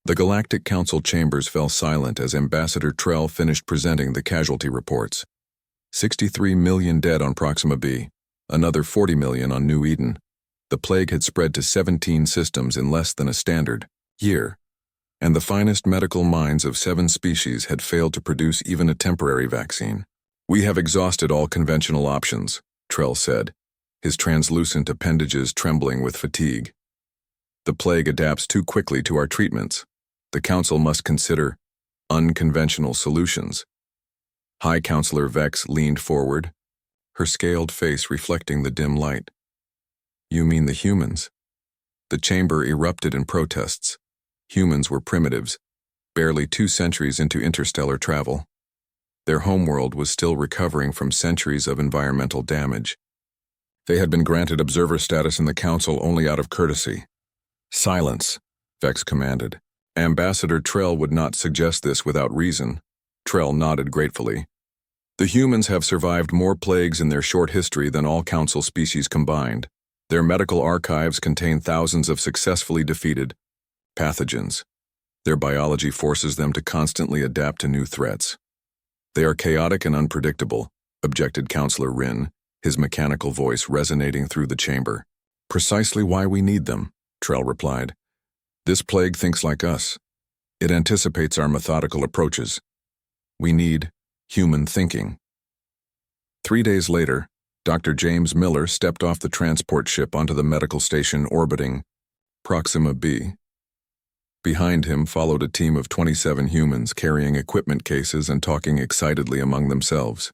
The Galactic Council chambers fell silent as Ambassador Trell finished presenting the casualty reports. 63 million dead on Proxima b, another 40 million on New Eden. The plague had spread to 17 systems in less than a standard year, and the finest medical minds of 7 species had failed to produce even a temporary vaccine. "We have exhausted all conventional options," Trell said, his translucent appendages trembling with fatigue. "The plague adapts too quickly to our treatments. The Council must consider unconventional solutions." High Counselor Vex leaned forward, her scaled face reflecting the dim light. "You mean the humans?" The chamber erupted in protests. Humans were primitives, barely 2 centuries into interstellar travel. Their homeworld was still recovering from centuries of environmental damage. They had been granted observer status in the Council only out of courtesy. "Silence," Vex commanded. Ambassador Trell would not suggest this without reason. Trell nodded gratefully. "The humans have survived more plagues in their short history than all Council species combined. Their medical archives contain thousands of successfully defeated pathogens. Their biology forces them to constantly adapt to new threats." "They are chaotic and unpredictable," objected Counselor Rin, his mechanical voice resonating through the chamber. "Precisely why we need them," Trell replied. "This plague thinks like us. It anticipates our methodical approaches. We need human thinking." 3 days later, Dr. James Miller stepped off the transport ship onto the medical station orbiting Proxima b. Behind him followed a team of 27 humans carrying equipment cases and talking excitedly among themselves.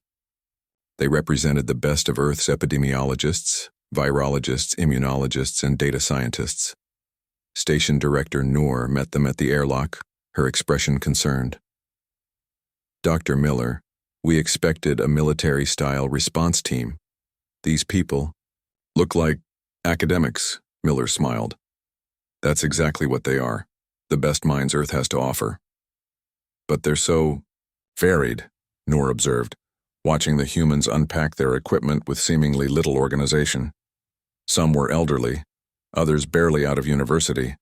They represented the best of Earth's epidemiologists, virologists, immunologists, and data scientists. Station Director Noor met them at the airlock, her expression concerned. "Dr. Miller, we expected a military-style response team. These people look like academics," Miller smiled. "That's exactly what they are, the best minds Earth has to offer." "But they're so varied," Noor observed, watching the humans unpack their equipment with seemingly little organization. Some were elderly, others barely out of university.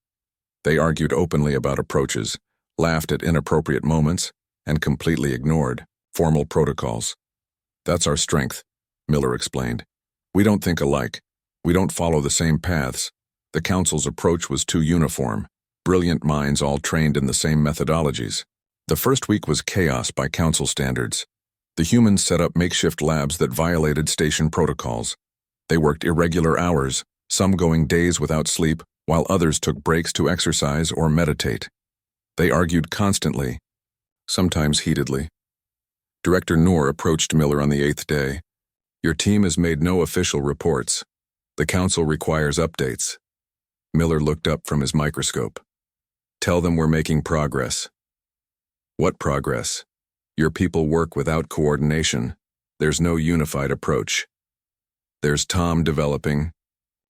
They argued openly about approaches, laughed at inappropriate moments, and completely ignored formal protocols. "That's our strength," Miller explained. "We don't think alike. We don't follow the same paths. The Council's approach was too uniform, brilliant minds all trained in the same methodologies. The first week was chaos by Council standards. The humans set up makeshift labs that violated station protocols. They worked irregular hours, some going days without sleep, while others took breaks to exercise or meditate. They argued constantly, sometimes heatedly." Director Noor approached Miller on the 8th day. "Your team has made no official reports. The Council requires updates." Miller looked up from his microscope. "Tell them we're making progress." "What progress? Your people work without coordination. There's no unified approach. There's Tom developing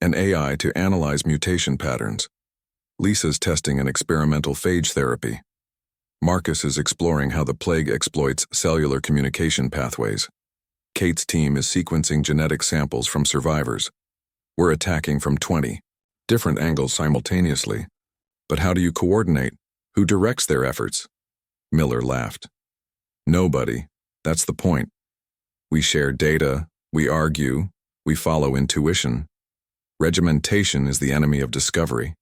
an AI to analyze mutation patterns. Lisa's testing an experimental phage therapy. Marcus is exploring how the plague exploits cellular communication pathways. Kate's team is sequencing genetic samples from survivors. We're attacking from 20 different angles simultaneously. But how do you coordinate? Who directs their efforts?" Miller laughed. "Nobody. That's the point. We share data, we argue, we follow intuition. Regimentation is the enemy of discovery."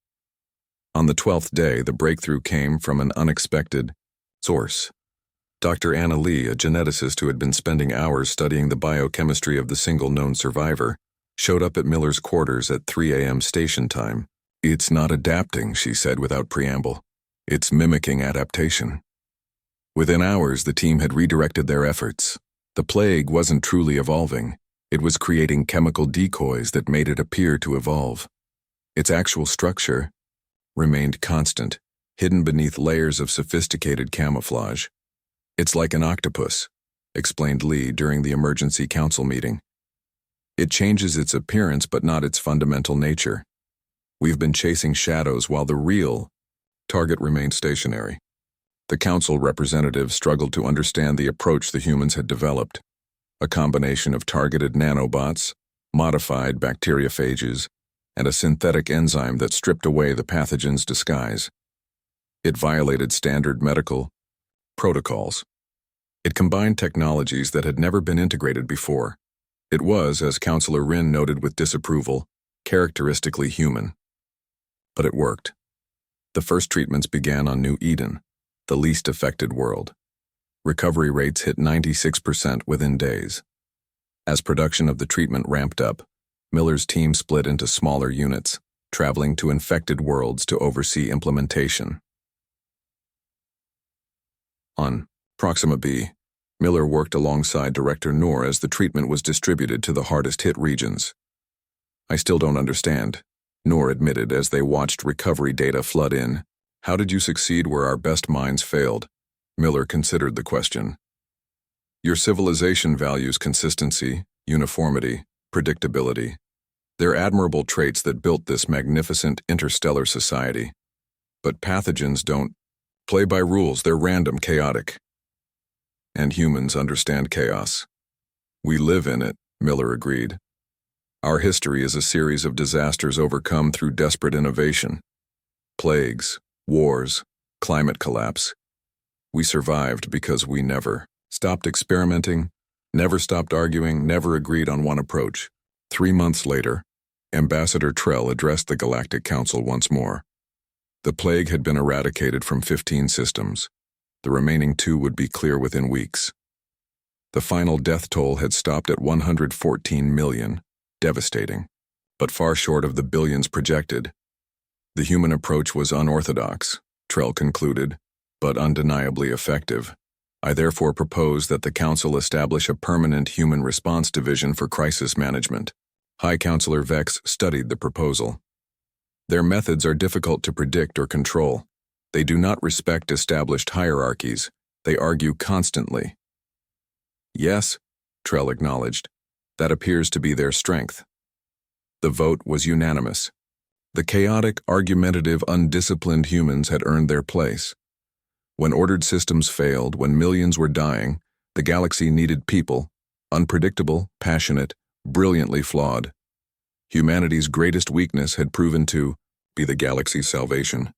On the 12th day, the breakthrough came from an unexpected source. Dr. Anna Lee, a geneticist who had been spending hours studying the biochemistry of the single known survivor, showed up at Miller's quarters at 3 a.m. station time. "It's not adapting," she said without preamble. "It's mimicking adaptation." Within hours, the team had redirected their efforts. The plague wasn't truly evolving. It was creating chemical decoys that made it appear to evolve. Its actual structure remained constant, hidden beneath layers of sophisticated camouflage. "It's like an octopus," explained Lee during the emergency council meeting. "It changes its appearance but not its fundamental nature. We've been chasing shadows while the real target remained stationary." The council representatives struggled to understand the approach the humans had developed. A combination of targeted nanobots, modified bacteriophages, and a synthetic enzyme that stripped away the pathogen's disguise. It violated standard medical protocols. It combined technologies that had never been integrated before. It was, as Counselor Rin noted with disapproval, characteristically human. But it worked. The first treatments began on New Eden, the least affected world. Recovery rates hit 96% within days. As production of the treatment ramped up, Miller's team split into smaller units, traveling to infected worlds to oversee implementation. On Proxima B, Miller worked alongside Director Noor as the treatment was distributed to the hardest-hit regions. "I still don't understand," Noor admitted as they watched recovery data flood in. "How did you succeed where our best minds failed?" Miller considered the question. "Your civilization values consistency, uniformity, predictability. They're admirable traits that built this magnificent interstellar society. But pathogens don't play by rules, they're random, chaotic. And humans understand chaos. We live in it," Miller agreed. "Our history is a series of disasters overcome through desperate innovation. Plagues, wars, climate collapse. We survived because we never stopped experimenting, never stopped arguing, never agreed on one approach." 3 months later, Ambassador Trell addressed the Galactic Council once more. The plague had been eradicated from 15 systems. The remaining 2 would be clear within weeks. The final death toll had stopped at 114 million, devastating, but far short of the billions projected. The human approach was unorthodox, Trell concluded, but undeniably effective. "I therefore propose that the Council establish a permanent human response division for crisis management." High Counselor Vex studied the proposal. "Their methods are difficult to predict or control. They do not respect established hierarchies. They argue constantly." "Yes," Trell acknowledged, "that appears to be their strength." The vote was unanimous. The chaotic, argumentative, undisciplined humans had earned their place. When ordered systems failed, when millions were dying, the galaxy needed people, unpredictable, passionate, brilliantly flawed. Humanity's greatest weakness had proven to be the galaxy's salvation.